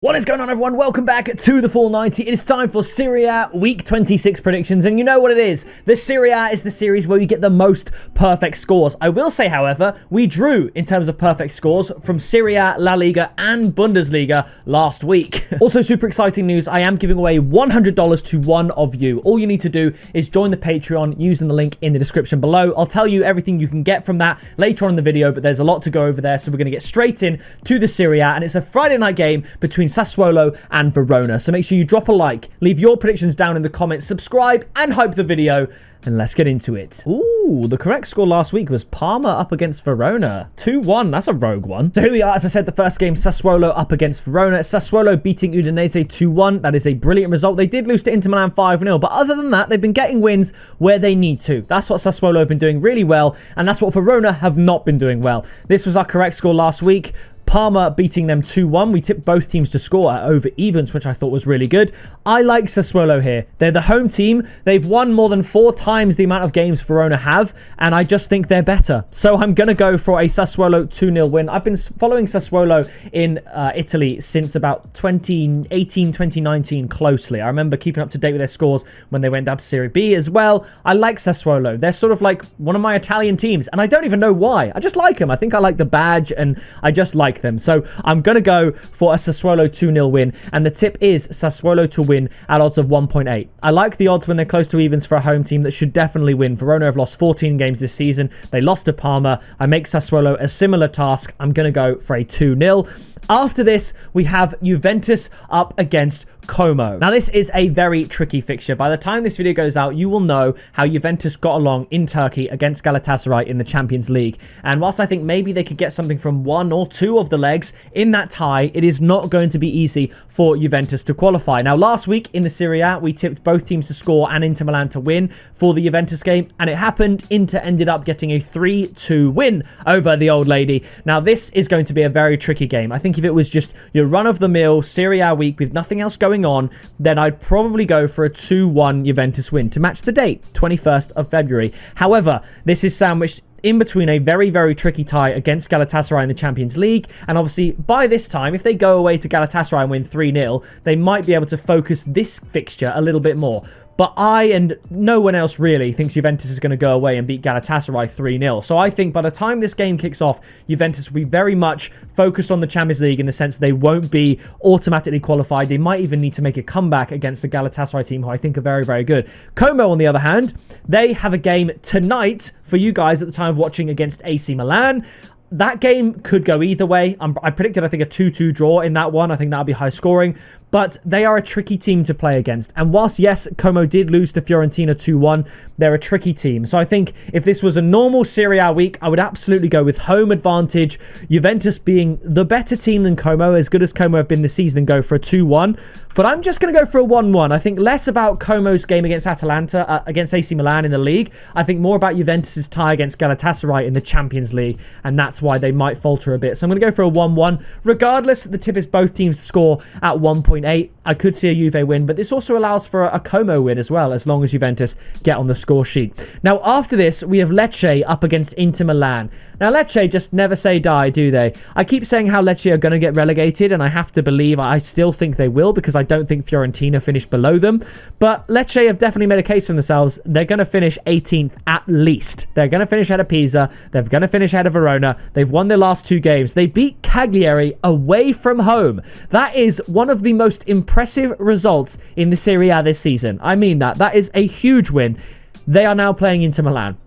What is going on, everyone? Welcome back to the Full 90. It is time for Serie A Week 26 predictions, and you know what it is. The Serie A is the series where you get the most perfect scores. I will say, however, we drew in terms of perfect scores from Serie A, La Liga, and Bundesliga last week. Also, super exciting news. I am giving away $100 to one of you. All you need to do is join the Patreon using the link in the description below. I'll tell you everything you can get from that later on in the video, but there's a lot to go over there, so we're going to get straight in to the Serie A, and it's a Friday night game between Sassuolo and Verona. So make sure you drop a like, leave your predictions down in the comments, subscribe and hype the video, and let's get into it. Ooh, the correct score last week was Parma up against Verona. 2-1, that's a rogue one. So here we are, as I said, the first game, Sassuolo up against Verona. Sassuolo beating Udinese 2-1. That is a brilliant result. They did lose to Inter Milan 5-0, but other than that, they've been getting wins where they need to. That's what Sassuolo have been doing really well, and that's what Verona have not been doing well. This was our correct score last week. Parma beating them 2-1. We tipped both teams to score at over evens, which I thought was really good. I like Sassuolo here. They're the home team. They've won more than 4 times the amount of games Verona have, and I just think they're better. So I'm going to go for a Sassuolo 2-0 win. I've been following Sassuolo in Italy since about 2018, 2019 closely. I remember keeping up to date with their scores when they went down to Serie B as well. I like Sassuolo. They're sort of like one of my Italian teams, and I don't even know why. I just like them. I think I like the badge, and I just like them. So I'm going to go for a Sassuolo 2-0 win, and the tip is Sassuolo to win at odds of 1.8. I like the odds when they're close to evens for a home team that should definitely win. Verona have lost 14 games this season. They lost to Parma. I make Sassuolo a similar task. I'm going to go for a 2-0. After this, we have Juventus up against Como. Now, this is a very tricky fixture. By the time this video goes out, you will know how Juventus got along in Turkey against Galatasaray in the Champions League. And whilst I think maybe they could get something from 1 or 2 of the legs in that tie, it is not going to be easy for Juventus to qualify. Now, last week in the Serie A, we tipped both teams to score and Inter Milan to win for the Juventus game, and it happened. Inter ended up getting a 3-2 win over the old lady. Now, this is going to be a very tricky game. I think if it was just your run-of-the-mill Serie A week with nothing else going on, then I'd probably go for a 2-1 Juventus win to match the date, 21st of February. However, this is sandwiched in between a very, very tricky tie against Galatasaray in the Champions League. And obviously, by this time, if they go away to Galatasaray and win 3-0, they might be able to focus this fixture a little bit more. But I and no one else really thinks Juventus is going to go away and beat Galatasaray 3-0. So I think by the time this game kicks off, Juventus will be very much focused on the Champions League in the sense they won't be automatically qualified. They might even need to make a comeback against the Galatasaray team, who I think are very, very good. Como, on the other hand, they have a game tonight for you guys at the time of watching against AC Milan. That game could go either way. I predicted, I think, a 2-2 draw in that one. I think that'll be high scoring. But they are a tricky team to play against. And whilst, yes, Como did lose to Fiorentina 2-1, they're a tricky team. So I think if this was a normal Serie A week, I would absolutely go with home advantage. Juventus being the better team than Como, as good as Como have been this season, and go for a 2-1. But I'm just going to go for a 1-1. I think less about Como's game against Atalanta, against AC Milan in the league. I think more about Juventus's tie against Galatasaray in the Champions League. And that's why they might falter a bit. So I'm going to go for a 1-1. Regardless, the tip is both teams to score at 1.8. I could see a Juve win, but this also allows for a Como win as well, as long as Juventus get on the score sheet. Now, after this, we have Lecce up against Inter Milan. Now, Lecce just never say die, do they? I keep saying how Lecce are going to get relegated, and I have to believe, I still think they will, because I don't think Fiorentina finished below them. But Lecce have definitely made a case for themselves. They're going to finish 18th at least. They're going to finish ahead of Pisa. They're going to finish ahead of Verona. They've won their last 2 games. They beat Cagliari away from home. That is one of the most impressive results in the Serie A this season. I mean that. That is a huge win. They are now playing Inter Milan,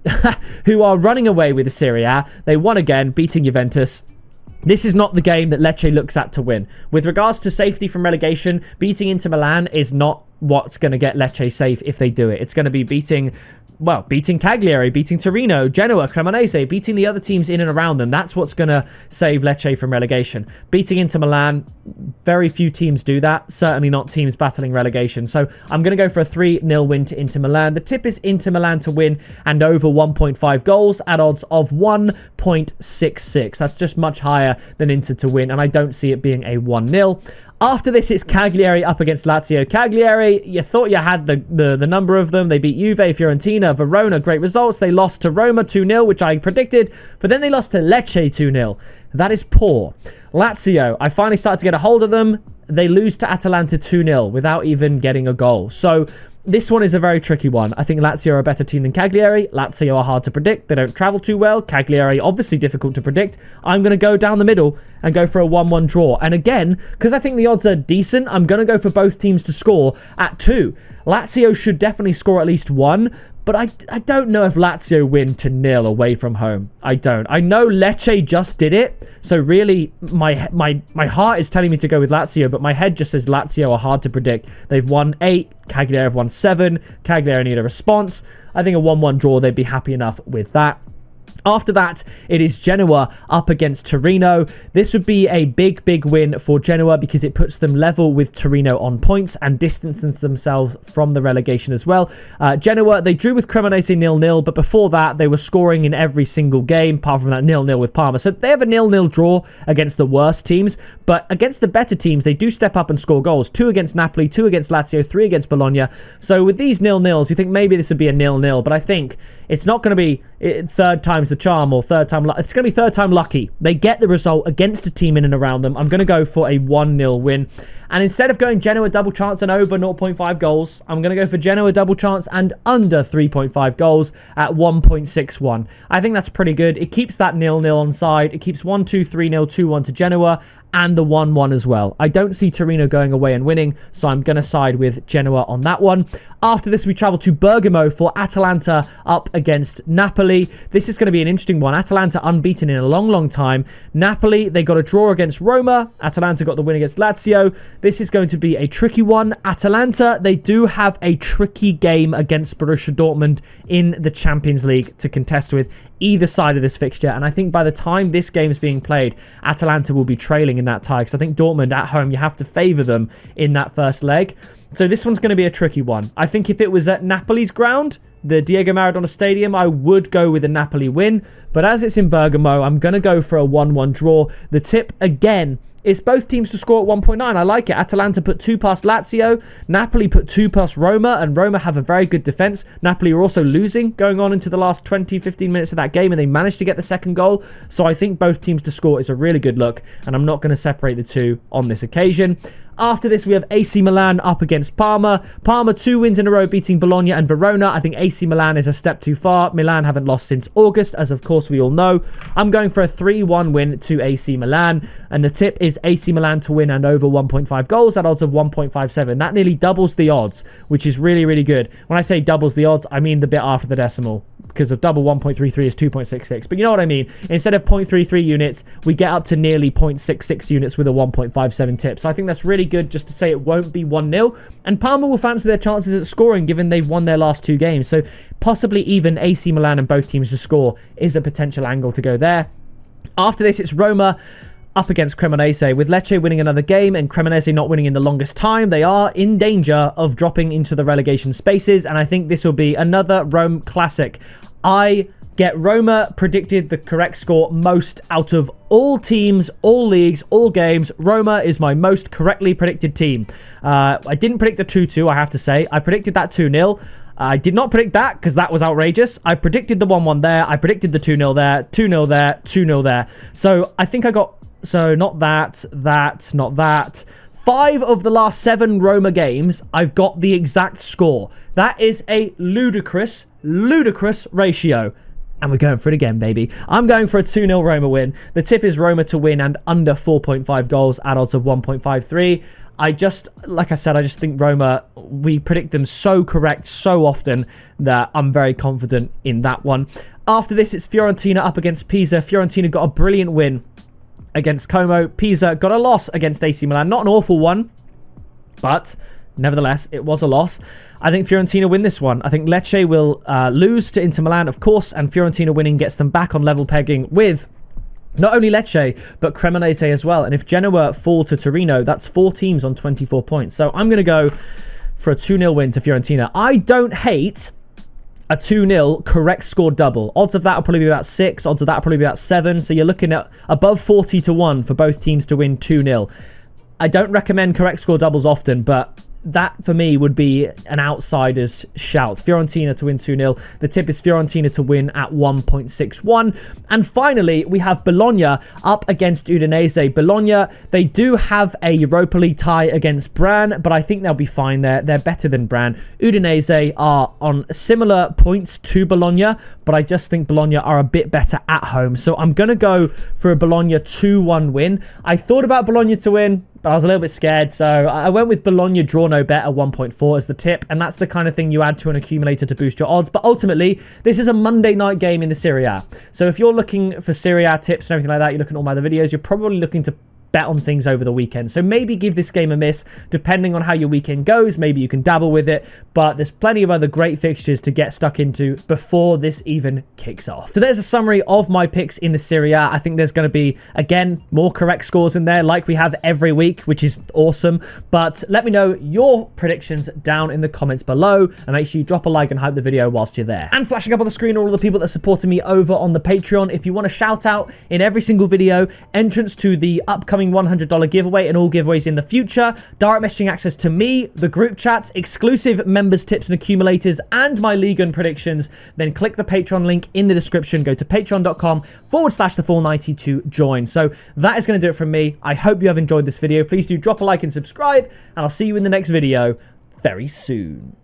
who are running away with the Serie A. They won again, beating Juventus. This is not the game that Lecce looks at to win. With regards to safety from relegation, beating Inter Milan is not what's going to get Lecce safe if they do it. It's going to be beating Cagliari, beating Torino, Genoa, Cremonese, beating the other teams in and around them. That's what's going to save Lecce from relegation. Beating Inter Milan, very few teams do that. Certainly not teams battling relegation. So I'm going to go for a 3-0 win to Inter Milan. The tip is Inter Milan to win and over 1.5 goals at odds of 1.66. That's just much higher than Inter to win, and I don't see it being a 1-0. After this, it's Cagliari up against Lazio. Cagliari, you thought you had the number of them. They beat Juve, Fiorentina, Verona. Great results. They lost to Roma 2-0, which I predicted. But then they lost to Lecce 2-0. That is poor. Lazio, I finally started to get a hold of them. They lose to Atalanta 2-0 without even getting a goal. So this one is a very tricky one. I think Lazio are a better team than Cagliari. Lazio are hard to predict. They don't travel too well. Cagliari, obviously difficult to predict. I'm going to go down the middle and go for a 1-1 draw. And again, because I think the odds are decent, I'm going to go for both teams to score at 2. Lazio should definitely score at least 1. But I don't know if Lazio win to 0 away from home. I don't. I know Lecce just did it. So really, my heart is telling me to go with Lazio, but my head just says Lazio are hard to predict. They've won 8. Cagliari have won 7. Cagliari need a response. I think a 1-1 draw, they'd be happy enough with that. After that, it is Genoa up against Torino. This would be a big win for Genoa because it puts them level with Torino on points and distances themselves from the relegation as well. Genoa, they drew with Cremonese 0-0, but before that, they were scoring in every single game, apart from that 0-0 with Parma. So they have a 0-0 draw against the worst teams, but against the better teams, they do step up and score goals. 2 against Napoli, 2 against Lazio, 3 against Bologna. So with these 0-0s, you think maybe this would be a 0-0, but I think it's not going to be third time's the charm or third time. It's going to be third time lucky. They get the result against a team in and around them. I'm going to go for a 1-0 win. And instead of going Genoa double chance and over 0.5 goals, I'm going to go for Genoa double chance and under 3.5 goals at 1.61. I think that's pretty good. It keeps that 0-0 on side. It keeps 1-2, 3-0, 2-1 to Genoa and the 1-1 as well. I don't see Torino going away and winning, so I'm going to side with Genoa on that one. After this, we travel to Bergamo for Atalanta up against Napoli. This is going to be an interesting one. Atalanta unbeaten in a long time. Napoli, they got a draw against Roma. Atalanta got the win against Lazio. This is going to be a tricky one. Atalanta, they do have a tricky game against Borussia Dortmund in the Champions League to contest with either side of this fixture. And I think by the time this game is being played, Atalanta will be trailing in that tie, because I think Dortmund at home, you have to favour them in that first leg. So this one's going to be a tricky one. I think if it was at Napoli's ground, the Diego Maradona Stadium, I would go with a Napoli win. But as it's in Bergamo, I'm going to go for a 1-1 draw. The tip, again, is both teams to score at 1.9. I like it. Atalanta put 2 past Lazio. Napoli put 2 past Roma, and Roma have a very good defence. Napoli are also losing going on into the last 20-15 minutes of that game, and they managed to get the second goal. So I think both teams to score is a really good look, and I'm not going to separate the two on this occasion. After this, we have AC Milan up against Parma. Parma 2 wins in a row, beating Bologna and Verona. I think AC Milan is a step too far. Milan haven't lost since August, as of course we all know. I'm going for a 3-1 win to AC Milan. And the tip is AC Milan to win and over 1.5 goals at odds of 1.57. That nearly doubles the odds, which is really good. When I say doubles the odds, I mean the bit after the decimal, because of double 1.33 is 2.66. But you know what I mean. Instead of 0.33 units, we get up to nearly 0.66 units with a 1.57 tip. So I think that's really good, just to say it won't be 1-0. And Parma will fancy their chances at scoring, given they've won their last 2 games. So possibly even AC Milan and both teams to score is a potential angle to go there. After this, it's Roma up against Cremonese. With Lecce winning another game and Cremonese not winning in the longest time, they are in danger of dropping into the relegation spaces, and I think this will be another Rome classic. I get Roma predicted the correct score most out of all teams, all leagues, all games. Roma is my most correctly predicted team. I didn't predict a 2-2, I have to say. I predicted that 2-0. I did not predict that because that was outrageous. I predicted the 1-1 there. I predicted the 2-0 there, 2-0 there, 2-0 there. So I think I got... So not that, not that. 5 of the last 7 Roma games, I've got the exact score. That is a ludicrous ratio. And we're going for it again, baby. I'm going for a 2-0 Roma win. The tip is Roma to win and under 4.5 goals at odds of 1.53. Like I said, I just think Roma, we predict them so correct so often that I'm very confident in that one. After this, it's Fiorentina up against Pisa. Fiorentina got a brilliant win against Como. Pisa got a loss against AC Milan. Not an awful one, but nevertheless, it was a loss. I think Fiorentina win this one. I think Lecce will lose to Inter Milan, of course, and Fiorentina winning gets them back on level pegging with not only Lecce, but Cremonese as well. And if Genoa fall to Torino, that's 4 teams on 24 points. So I'm going to go for a 2-0 win to Fiorentina. I don't hate a 2-0 correct score double. Odds of that will probably be about 6. Odds of that will probably be about 7. So you're looking at above 40-1 for both teams to win 2-0. I don't recommend correct score doubles often, but that for me would be an outsider's shout. Fiorentina to win 2-0. The tip is Fiorentina to win at 1.61. And finally, we have Bologna up against Udinese. Bologna, they do have a Europa League tie against Bran, but I think they'll be fine there. They're better than Bran. Udinese are on similar points to Bologna, but I just think Bologna are a bit better at home. So I'm going to go for a Bologna 2-1 win. I thought about Bologna to win, but I was a little bit scared, so I went with Bologna draw no bet at 1.4 as the tip, and that's the kind of thing you add to an accumulator to boost your odds. But ultimately, this is a Monday night game in the Serie A. So if you're looking for Serie A tips and everything like that, you're looking at all my other videos, you're probably looking to bet on things over the weekend. So maybe give this game a miss, depending on how your weekend goes. Maybe you can dabble with it, but there's plenty of other great fixtures to get stuck into before this even kicks off. So there's a summary of my picks in the Serie A. I think there's going to be, again, more correct scores in there like we have every week, which is awesome. But let me know your predictions down in the comments below, and make sure you drop a like and hype the video whilst you're there. And flashing up on the screen are all the people that supported me over on the Patreon. If you want a shout out in every single video, entrance to the upcoming $100 giveaway and all giveaways in the future, direct messaging access to me, the group chats, exclusive members tips and accumulators, and my league and predictions, then click the Patreon link in the description. Go to patreon.com/thefull90 to join. So that is going to do it from me. I hope you have enjoyed this video. Please do drop a like and subscribe, and I'll see you in the next video very soon.